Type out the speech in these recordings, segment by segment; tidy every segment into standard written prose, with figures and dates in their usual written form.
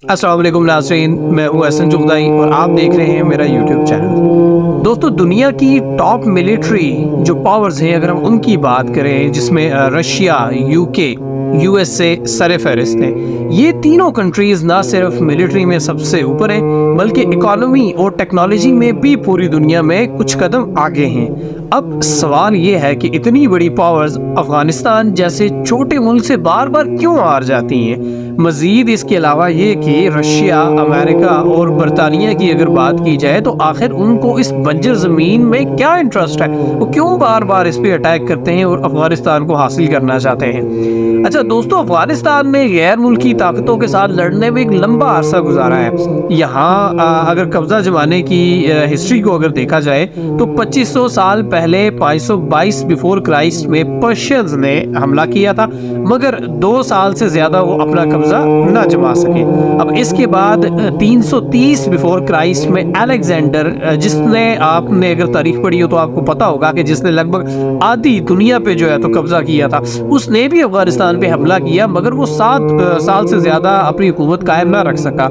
अस्सलाम वालेकुम नाज़रीन, मैं हूँ एहसन चुगताई और आप देख रहे हैं मेरा यूट्यूब चैनल। दोस्तों, दुनिया की टॉप मिलिट्री जो पावर्स हैं, अगर हम उनकी बात करें, जिसमें रशिया, यूके, यूएसए सर फहरिस्त हैं। ये तीनों कंट्रीज ना सिर्फ मिलिट्री में सबसे ऊपर हैं, बल्कि इकोनॉमी और टेक्नोलॉजी में भी पूरी दुनिया में कुछ कदम आगे हैं। अब सवाल ये है कि इतनी बड़ी पावर्स अफगानिस्तान जैसे छोटे मुल्क से बार बार क्यों हार जाती हैं। मजीद इसके अलावा ये कि रशिया, अमेरिका और बरतानिया की अगर बात की जाए तो आखिर उनको इस बंजर ज़मीन में क्या इंटरेस्ट है, वो क्यों बार बार इस पे अटैक करते हैं और अफगानिस्तान को हासिल करना चाहते हैं। अच्छा दोस्तों, अफगानिस्तान ने गैर मुल्की ताकतों के साथ लड़ने में एक लंबा अरसा गुजारा है। यहाँ अगर कब्जा जमाने की हिस्ट्री को अगर देखा जाए तो 2500 साल पहले 522 बिफोर क्राइस्ट में पर्शियंस ने हमला किया था, मगर 2 साल से ज्यादा वो अपना कब्जा न जमा सके। अब इसके बाद 330 बिफोर क्राइस्ट में अलेक्जेंडर, जिसने, आपने अगर तारीख पढ़ी हो तो आपको पता होगा कि जिसने लगभग आधी दुनिया पे जो है तो कब्जा किया था, उसने भी अफगानिस्तान पे हमला किया, मगर वो 7 साल से ज्यादा अपनी हुकूमत कायम ना रख सका।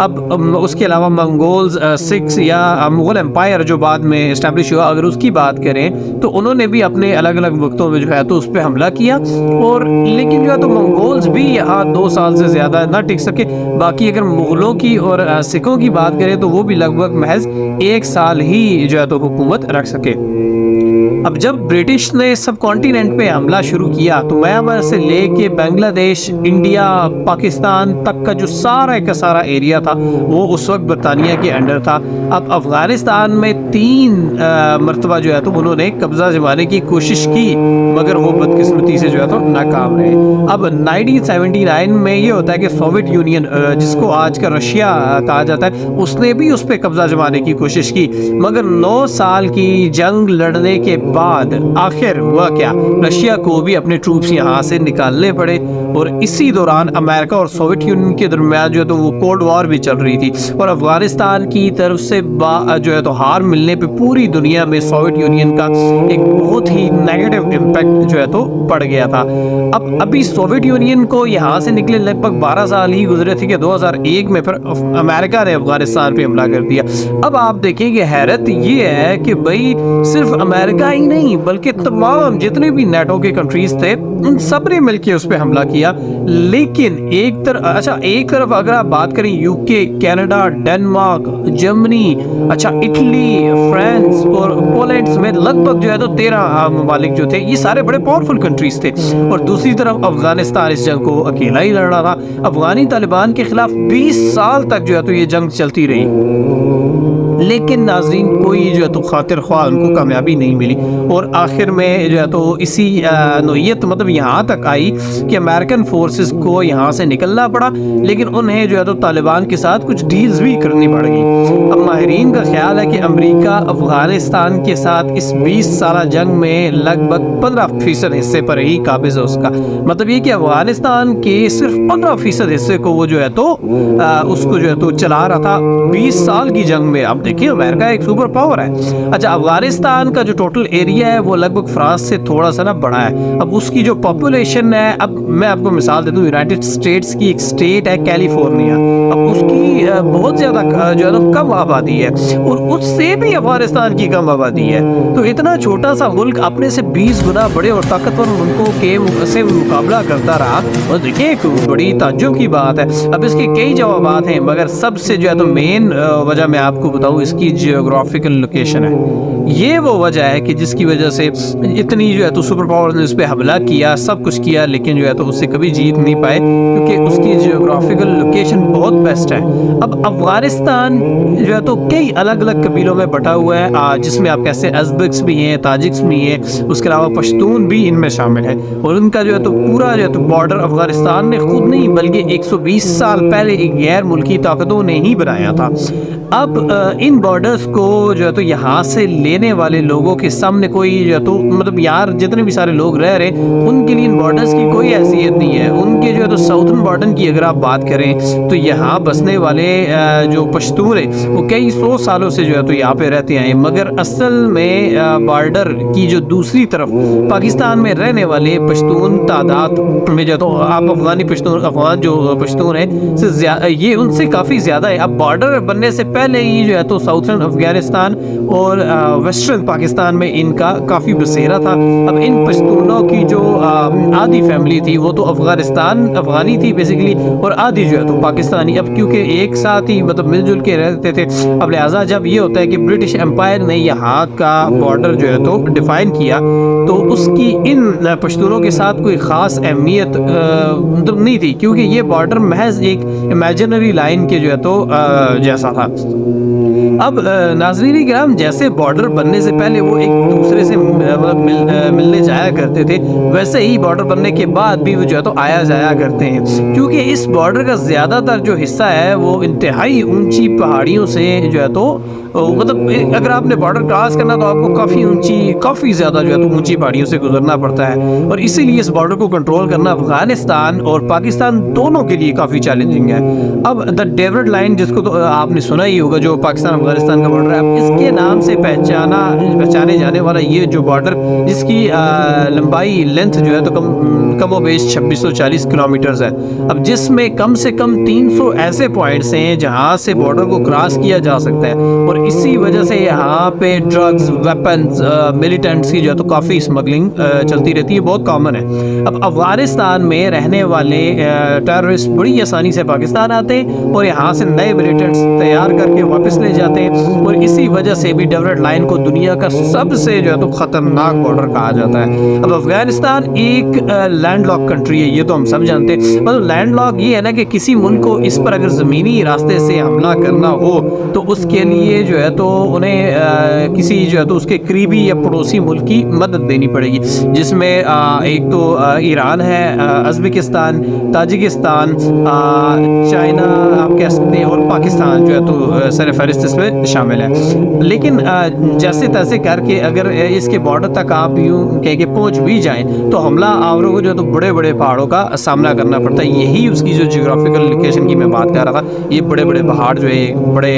अब उसके अलावा मंगोल्स, सिक्स या मुगल एम्पायर जो बाद में इस्टेब्लिश हुआ, अगर उसकी बात करें तो उन्होंने भी अपने अलग अलग वक्तों में जो है तो उस पर हमला किया, और लेकिन जो है तो मंगोल्स भी यहाँ 2 साल से ज्यादा ना टिक सके। बाकी अगर मुगलों की और सिखों की बात करें तो वो भी लगभग महज 1 साल ही जो है तो हुकूमत रख सके। अब जब ब्रिटिश ने सब कॉन्टिनेंट पे हमला शुरू किया तो म्यांमार से लेके बांग्लादेश, इंडिया, पाकिस्तान तक का जो सारा का सारा एरिया था वो उस वक्त बरतानिया के अंडर था। अब अफगानिस्तान में 3 मरतबा जो है तो उन्होंने कब्जा जमाने की कोशिश की, मगर वो बदकिस्मती से जो है तो नाकाम रहे। अब 1979 में ये होता है कि सोवियत यूनियन, जिसको आज का रशिया कहा जाता है, उसने भी उस पर कब्जा जमाने की कोशिश की, मगर 9 साल की जंग लड़ने के बाद आखिर हुआ क्या, रशिया को भी अपने ट्रूप्स यहाँ से निकालने पड़े। और इसी दौरान अमेरिका और सोवियत यूनियन के दरमियान जो है तो वो कोल्ड वॉर भी चल रही थी, और अफगानिस्तान की तरफ से जो है तो हार मिलने पे पूरी दुनिया में सोवियत यूनियन का एक बहुत ही नेगेटिव इम्पैक्ट जो है तो पड़ गया था। अब अभी सोवियत यूनियन को यहाँ से निकले लगभग 12 साल ही गुजरे थे कि 2001 में फिर अमेरिका ने अफगानिस्तान पे हमला कर दिया। अब आप देखें कि हैरत ये है कि भाई सिर्फ अमेरिका ही नहीं बल्कि तमाम जितने भी नेटो के कंट्रीज थे उन सब ने मिलकर उस पर हमला किया। लेकिन एक तरफ अगर आप बात करें UK, Canada, Denmark, Germany, Italy, France और पोलैंड समेत लगभग जो है तो 13 ममालिक जो थे, ये सारे बड़े पावरफुल कंट्रीज थे, और दूसरी तरफ अफगानिस्तान इस जंग को अकेला ही लड़ रहा था। अफगानी तालिबान के खिलाफ 20 साल तक जो है तो ये जंग चलती रही, लेकिन नाज़रीन कोई जो है तो खातिर ख्वाह उनको कामयाबी नहीं मिली, और आखिर में जो है तो इसी नोयत मतलब यहाँ तक आई कि अमेरिकन फोर्सेस को यहाँ से निकलना पड़ा, लेकिन उन्हें जो है तो तालिबान के साथ कुछ डील्स भी करनी पड़ गई। अब माहिरीन का ख्याल है कि अमेरिका अफगानिस्तान के साथ इस 20 साल जंग में लगभग 15% हिस्से पर ही काबिज है उसका। मतलब ये कि अफगानिस्तान के सिर्फ 15% हिस्से को वो जो है तो उसको जो है तो चला रहा था 20 साल की जंग में। अब देखिए, अमेरिका एक सुपर पावर है। अफगानिस्तान का जो टोटल एरिया है वो लगभग फ्रांस से थोड़ा सा ना बड़ा है। अब उसकी जो पॉपुलेशन है, अब मैं आपको मिसाल दे दूं, यूनाइटेड स्टेट्स की एक स्टेट है कैलिफोर्निया, अब उसकी बहुत ज्यादा जो है तो कम आबादी है, और उससे भी अफगानिस्तान की कम आबादी है। तो इतना छोटा सा मुल्क अपने से 20 गुना बड़े और ताकतवर मुल्कों के से मुकाबला करता रहा, और देखिए एक बड़ी ताज्जुब की बात है। अब इसके कई जवाबात हैं, मगर सबसे जो है तो मेन वजह मैं आपको बताऊं, इसकी जियोग्राफिकल लोकेशन है। ये वो वजह है कि जिसकी वजह से इतनी जो है तो सुपर पावर ने उस पर हमला किया, सब कुछ किया, लेकिन जो है तो उससे कभी जीत नहीं पाए, क्योंकि उसकी जियोग्राफिकल लोकेशन बहुत बेस्ट है। अब अफगानिस्तान जो है तो कई अलग अलग कबीलों में बटा हुआ है, जिसमें आप कैसे अज़बक्स भी हैं, ताजिक्स भी हैं, उसके अलावा पश्तून भी इनमें शामिल है, और उनका जो है तो पूरा जो है तो बॉर्डर अफगानिस्तान ने खुद नहीं बल्कि 120 साल पहले एक गैर मुल्की ताकतों ने ही बनाया था। अब इन बॉर्डर्स को जो है तो यहाँ से लेने वाले लोगों के सामने कोई जो है तो मतलब यार जितने भी सारे लोग रह रहे उनके लिए इन बॉर्डर्स की कोई हैसियत नहीं है। उनके जो है तो साउथर्न बॉर्डर की अगर आप बात करें तो यहाँ बसने वाले जो पश्तून है वो कई 100 सालों से जो है तो यहाँ पे रहते हैं, मगर असल में बॉर्डर की जो दूसरी तरफ पाकिस्तान में रहने वाले पश्तून तादाद में जो तो आप अफगानी पश्तून अफगान जो पश्तून है ये उनसे काफ़ी ज़्यादा है। अब बॉर्डर बनने से पहले ही जो है तो साउथर्न अफगानिस्तान और वेस्टर्न पाकिस्तान में इनका काफ़ी बसेरा था। अब इन पश्तूनों की जो आधी फैमिली थी वो तो अफगानी थी बेसिकली, और आधी जो है तो पाकिस्तानी। अब क्योंकि एक साथ ही मतलब मिलजुल के रहते थे, अब लिहाजा जब ये होता है कि ब्रिटिश एम्पायर ने यहाँ का बॉर्डर जो है तो डिफाइन किया तो उसकी इन पश्तूनों के साथ कोई ख़ास अहमियत मतलब नहीं थी, क्योंकि ये बॉर्डर महज एक इमेजिनरी लाइन के जो है तो जैसा था। अब नाज़रीन किराम, जैसे बॉर्डर बनने से पहले वो एक दूसरे से मिलने जाया करते थे, वैसे ही बॉर्डर बनने के बाद भी वो जो है तो आया जाया करते हैं, क्योंकि इस बॉर्डर का ज़्यादातर जो हिस्सा है वो इंतहाई ऊंची पहाड़ियों से जो है तो मतलब अगर आपने बॉर्डर क्रॉस करना तो आपको काफ़ी ज़्यादा जो है तो ऊंची पहाड़ियों से गुजरना पड़ता है, और इसीलिए इस बॉर्डर को कंट्रोल करना अफगानिस्तान और पाकिस्तान दोनों के लिए काफ़ी चैलेंजिंग है। अब द डेविड लाइन, जिसको तो आपने सुना ही होगा, जो पाकिस्तान अफगानिस्तान का बॉर्डर है, अब इसके नाम से पहचाने जाने वाला ये जो बॉर्डर, जिसकी लंबाई लेंथ जो है तो कमोबेश 2640 किलोमीटर है। अब जिसमें कम से कम 300 ऐसे पॉइंट्स हैं जहाँ से बॉर्डर को क्रॉस किया जा सकता है, और इसी वजह से यहाँ पे ड्रग्स, वेपन्स, मिलिटेंट्स की जो है तो काफ़ी स्मगलिंग चलती रहती है, बहुत कॉमन है। अब अफगानिस्तान में रहने वाले टेररिस्ट बड़ी आसानी से पाकिस्तान आते हैं और यहाँ से नए मिलिटेंट्स तैयार करके वापस ले जाते हैं, और इसी वजह से भी डेविड लाइन को दुनिया का सबसे जो है तो ख़तरनाक बॉर्डर कहा जाता है। अब अफगानिस्तान एक लैंडलॉक कंट्री है, ये तो हम सब जानते हैं। मतलब लैंडलॉक ये है ना कि किसी मुल्क को इस पर अगर ज़मीनी रास्ते से हमला करना हो तो उसके लिए जो है तो उन्हें किसी जो है तो उसके करीबी या पड़ोसी मुल्क की मदद देनी पड़ेगी, जिसमें एक तो ईरान है, उज़्बेकिस्तान, ताजिकिस्तान, चाइना आप कह सकते हैं, और पाकिस्तान जो है तो सरफहरिस्त इसमें शामिल है। लेकिन जैसे तैसे करके अगर इसके बॉर्डर तक आप यूँ कह के पहुँच भी जाएँ तो हमला आवरों को जो है तो बड़े बड़े पहाड़ों का सामना करना पड़ता है। यही उसकी जो जियोग्राफिकल लोकेशन की मैं बात कर रहा था, ये बड़े बड़े पहाड़ जो है बड़े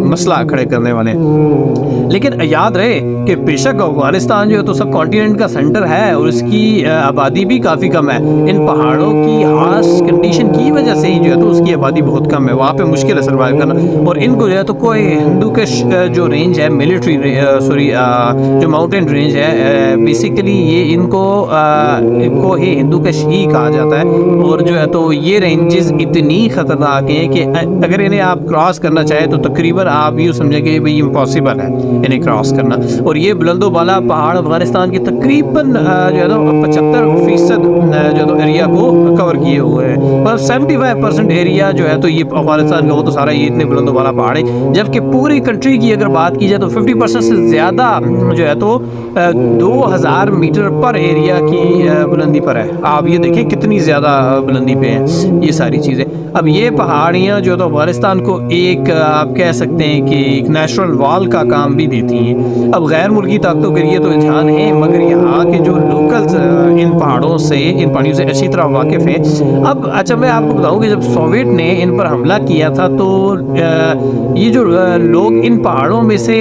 मसला खड़े करने वाले हैं। लेकिन याद रहे कि बेशक अफगानिस्तान जो है तो सब कॉन्टिनेंट का सेंटर है और इसकी आबादी भी काफ़ी कम है। इन पहाड़ों की हार्श कंडीशन की वजह से ही जो है तो उसकी आबादी बहुत कम है, वहाँ पे मुश्किल है सर्वाइव करना। और इनको जो है तो कोई हिंदुकश जो रेंज है जो माउंटेन रेंज है, बेसिकली ये इनको ही हिंदुकश ही कहा जाता है। और जो है तो ये रेंजेस इतनी ख़तरनाक हैं कि अगर इन्हें आप क्रॉस करना चाहें तो तकरीबन आप यूँ समझें कि भाई इम्पॉसिबल है इन्हें क्रॉस करना। और ये बुलंदो बाला पहाड़ अफगानिस्तान के तकरीबन जो है तो 75% जो है तो एरिया को कवर किए हुए हैं, मतलब 75% एरिया जो है तो ये अफगानिस्तान का वो तो सारा ये इतने बुलंदो बाला पहाड़ है। जबकि पूरी कंट्री की अगर बात की जाए तो 50% से ज़्यादा जो है तो 2000 मीटर पर एरिया की बुलंदी पर है। आप ये देखें कितनी ज़्यादा बुलंदी पे हैं ये सारी चीज़ें। अब ये पहाड़ियाँ जो तो अफगानिस्तान को एक आप कह सकते हैं कि एक नेचुरल वॉल का काम भी देती हैं। अब गैर मुल्की ताकतों के लिए तो रुझान है, मगर यहाँ के जो लोकल्स इन पहाड़ियों से अच्छी तरह वाकिफ़ हैं। अब अच्छा मैं आपको बताऊँ कि जब सोवियत ने इन पर हमला किया था तो ये जो लोग इन पहाड़ों में से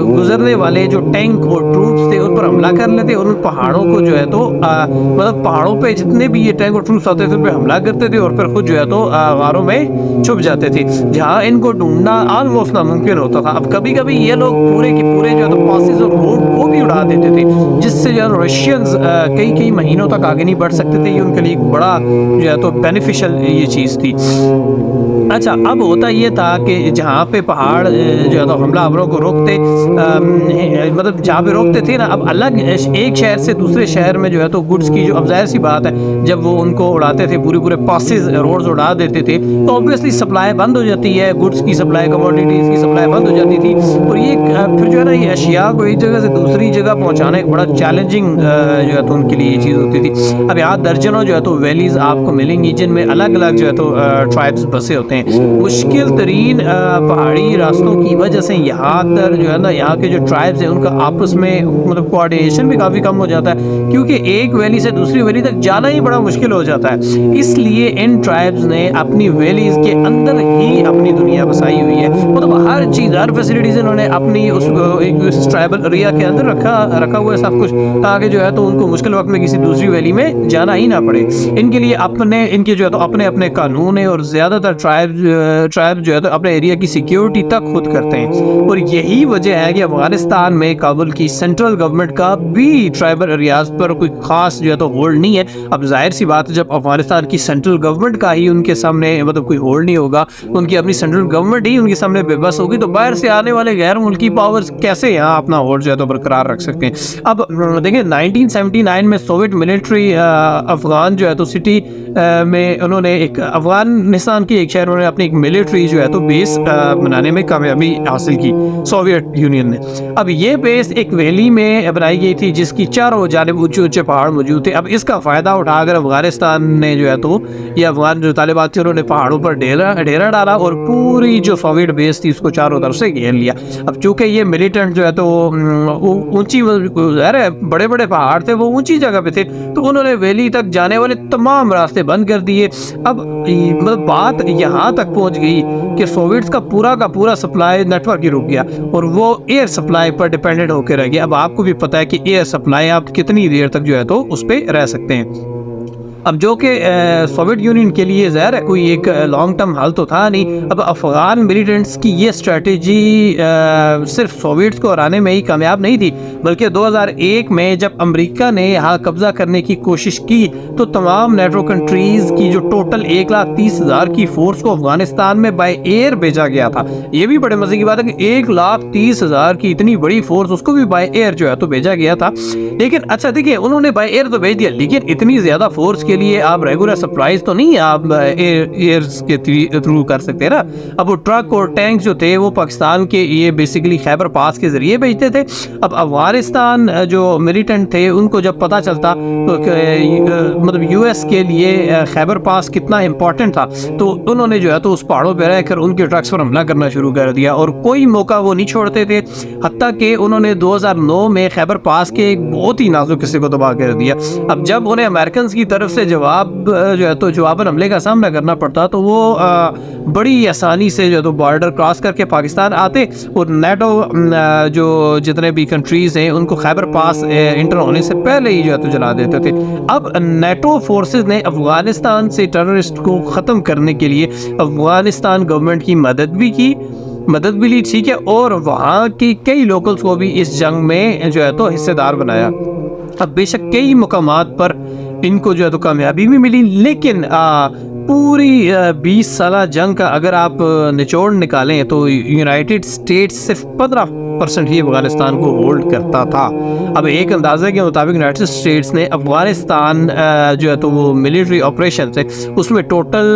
गुजरने वाले जो टैंक और ट्रूप्स थे उन पर हमला कर लेते और उन पहाड़ों को जो है तो मतलब पहाड़ों पे जितने भी ये टैंक और ट्रूप्स आते थे उन पर हमला करते थे और फिर खुद जो है तो गारों में छुप जाते थे, जहाँ इनको ढूंढना ऑलमोस्ट नामुमकिन होता था। अब कभी कभी ये लोग पूरे के पूरे जो है तो पासेस और रोड को भी उड़ा देते थे, जिससे जो है रशियंस कई महीनों तक आगे नहीं बढ़ सकते थे। ये उनके लिए एक बड़ा जो है तो बेनिफिशियल ये चीज़ थी। अच्छा, अब होता ये था कि जहाँ पे पहाड़ जो है तो हमलावरों को रोकते मतलब जहाँ पे रोकते थे ना, अब अलग एक शहर से दूसरे शहर में जो है तो गुड्स की जो अब जाहिर सी बात है जब वो उनको उड़ाते थे पूरे पासेस रोड्स उड़ा देते थे तो ऑब्वियसली सप्लाई बंद हो जाती है, गुड्स की सप्लाई, कमोडिटीज़ की सप्लाई बंद हो जाती थी। और ये फिर जो है ना ये अशिया को एक जगह से दूसरी जगह पहुँचाना एक बड़ा चैलेंजिंग जो है तो उनके लिए ये चीज़ होती थी। अब यहाँ दर्जनों जो है तो वैलीज़ आपको मिलेंगी जिनमें अलग अलग जो है तो ट्राइब्स बसे होते हैं। हैं। मुश्किल तरीन पहाड़ी रास्तों की वजह से यहाँ पर जो है ना, यहाँ के जो ट्राइब्स हैं उनका आपस में मतलब कोऑर्डिनेशन भी काफ़ी कम हो जाता है, क्योंकि एक वैली से दूसरी वैली तक जाना ही बड़ा मुश्किल हो जाता है। इसलिए इन ट्राइब्स ने अपनी वैलीज के अंदर ही अपनी दुनिया बसाई हुई है। मतलब हर चीज़, हर फैसिलिटीज इन्होंने अपनी एक ट्राइबल एरिया के अंदर रखा हुआ है सब कुछ, ताकि जो है तो उनको मुश्किल वक्त में किसी दूसरी वैली में जाना ही ना पड़े। इनके लिए इनके जो है तो अपने अपने कानून है, और ज़्यादातर ट्राइब जो है तो अपने एरिया की सिक्योरिटी तक खुद करते हैं। और यही वजह है कि अफगानिस्तान में काबुल की सेंट्रल गवर्नमेंट का भी ट्राइबल एरियाज पर कोई खास जो है तो होल्ड नहीं है। अब जाहिर सी बात है, जब अफगानिस्तान की सेंट्रल गवर्नमेंट का ही उनके सामने मतलब कोई होल्ड नहीं होगा, उनकी अपनी सेंट्रल गवर्नमेंट ही उनके सामने बेबस होगी, तो बाहर से आने वाले गैर मुल्की पावर्स कैसे यहाँ अपना होल्ड जो है तो बरकरार रख सकते हैं। अब देखिए 1979 में सोवियत मिलिट्री अफगान जो है तो सिटी में उन्होंने एक अफगानिस्तान की एक शहर उन्होंने अपनी एक मिलिट्री जो है तो बेस बनाने में कामयाबी हासिल की सोवियत यूनियन ने। अब ये बेस एक वैली में बनाई गई थी जिसकी चारों जानिब ऊंचे ऊंचे पहाड़ मौजूद थे। अब इसका फ़ायदा उठाकर अफगानिस्तान ने जो है तो ये अफगान जो तालिबान थे उन्होंने पहाड़ों पर डेरा डाला और पूरी जो सोवियत बेस थी उसको चारों तरफ से घेर लिया। अब चूंकि ये मिलिटेंट जो है तो ऊंची बड़े बड़े पहाड़ थे, वो ऊंची जगह पे थे, तो उन्होंने वैली तक जाने वाले तमाम रास्ते बंद कर दिए। अब मतलब बात यहाँ तक पहुँच गई कि सोवियट्स का पूरा सप्लाई नेटवर्क ही रुक गया और वो एयर सप्लाई पर डिपेंडेंट होकर रह गया। अब आपको भी पता है कि एयर सप्लाई आप कितनी देर तक जो है तो उस पर रह सकते हैं। अब जो कि सोवियत यूनियन के लिए ज़ाहिर है कोई एक लॉन्ग टर्म हल तो था नहीं। अब अफगान मिलिटेंट्स की ये स्ट्रेटजी सिर्फ सोवियट्स को हराने में ही कामयाब नहीं थी, बल्कि 2001 में जब अमेरिका ने यहाँ कब्जा करने की कोशिश की तो तमाम नेटो कंट्रीज़ की जो टोटल 1,30,000 की फोर्स को अफगानिस्तान में बाय एयर भेजा गया था। ये भी बड़े मज़े की बात है कि 1,30,000 की इतनी बड़ी फोर्स उसको भी बाय एयर जो है तो भेजा गया था। लेकिन अच्छा देखिए, उन्होंने बाय एयर तो भेज दिया, लेकिन इतनी ज़्यादा फोर्स के लिए आप रेगुलर सप्लाईज तो नहीं आप एयर के थ्रू कर सकते ना। अब वो ट्रक और टैंक जो थे वो पाकिस्तान के ये बेसिकली खैबर पास के जरिए भेजते थे। अब अफगानिस्तान जो मिलिटेंट थे उनको जब पता चलता तो मतलब यूएस के लिए खैबर पास कितना इंपॉर्टेंट था, तो उन्होंने जो है तो उस पहाड़ों पर रहकर उनके ट्रक्स पर हमला करना शुरू कर दिया और कोई मौका वो नहीं छोड़ते थे। हत्ता कि उन्होंने 2009 में खैबर पास के एक बहुत ही नाजुक हिस्से को तबाह कर दिया। अब जब उन्हें अमेरिकन की तरफ से जवाब जो है तो जवाबन हमले का सामना करना पड़ता, तो वो बड़ी आसानी से जो है तो बॉर्डर क्रॉस करके पाकिस्तान आते और नेटो जो जितने भी कंट्रीज़ हैं उनको खैबर पास इंटर होने से पहले ही जो है तो जला देते थे। अब नेटो फोर्सेस ने अफगानिस्तान से टेररिस्ट को ख़त्म करने के लिए अफगानिस्तान गवर्नमेंट की मदद भी ली, ठीक है, और वहाँ की कई लोकल्स को भी इस जंग में जो है तो हिस्सेदार बनाया। अब बेशक कई मुकामात पर इनको जो है तो कामयाबी भी मिली, लेकिन पूरी 20 साल जंग का अगर आप निचोड़ निकालें तो यूनाइटेड स्टेट्स सिर्फ 15% ही अफगानिस्तान को होल्ड करता था। अब एक अंदाजे के मुताबिक यूनाइटेड स्टेट्स ने अफगानिस्तान जो है तो वो मिलिट्री ऑपरेशन थे उसमें टोटल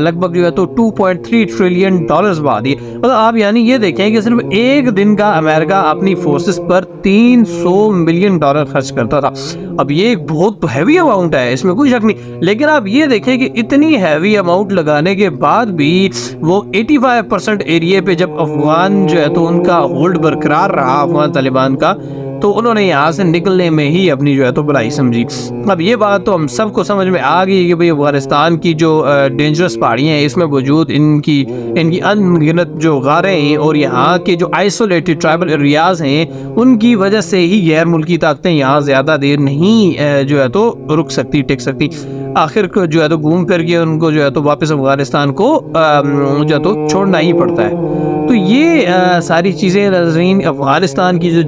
लगभग जो है तो $2.3 ट्रिलियन बहा दिए। मतलब आप यानी ये देखें कि सिर्फ एक दिन का अमेरिका अपनी फोर्सेस पर $300 मिलियन खर्च करता था। अब ये एक बहुत हैवी अमाउंट है, इसमें कोई शक नहीं, लेकिन आप ये देखें कि इतनी हैवी अमाउंट लगाने के बाद भी वो 85% एरिया पे जब अफगान जो है तो उनका होल्ड बरकरार रहा अफगान तालिबान का, तो उन्होंने यहाँ से निकलने में ही अपनी जो है तो भलाई समझी। अब ये बात तो हम सबको समझ में आ गई कि भाई अफगानिस्तान की जो डेंजरस पहाड़ियाँ हैं इसमें वजूद इनकी अनगिनत जो गारें हैं और यहाँ के जो आइसोलेटेड ट्राइबल एरियाज़ हैं उनकी वजह से ही गैर मुल्की ताकतें यहाँ ज़्यादा देर नहीं जो है तो रुक सकती, टिक सकती। आखिर जो है तो घूम फिर के उनको जो है तो वापस अफगानिस्तान को जो है तो छोड़ना ही पड़ता है। तो ये सारी चीज़ें नाज़रीन, अफगानिस्तान की जो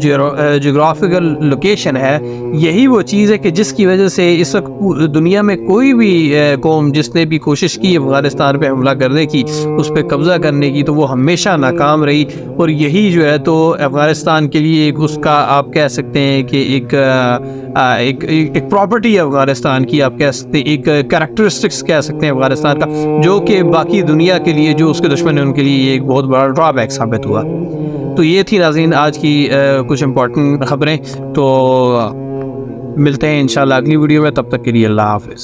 जोग्राफिकल लोकेशन है यही वो चीज़ है कि जिसकी वजह से इस वक्त दुनिया में कोई भी कौम जिसने भी कोशिश की अफगानिस्तान पे हमला करने की, उस पर कब्ज़ा करने की, तो वो हमेशा नाकाम रही। और यही जो है तो अफगानिस्तान के लिए एक उसका आप कह सकते हैं कि एक प्रॉपर्टी है अफगानिस्तान की, आप कह सकते हैं एक कैरेक्टरिस्टिक्स कह सकते हैं अफगानिस्तान का, जो कि बाकी दुनिया के लिए जो उसके दुश्मन है उनके लिए एक बहुत बड़ा ड्रॉबैक साबित हुआ। तो ये थी नाज़रीन आज की कुछ इम्पोर्टेंट खबरें। तो मिलते हैं इंशाल्लाह अगली वीडियो में, तब तक के लिए अल्लाह हाफ़िज़।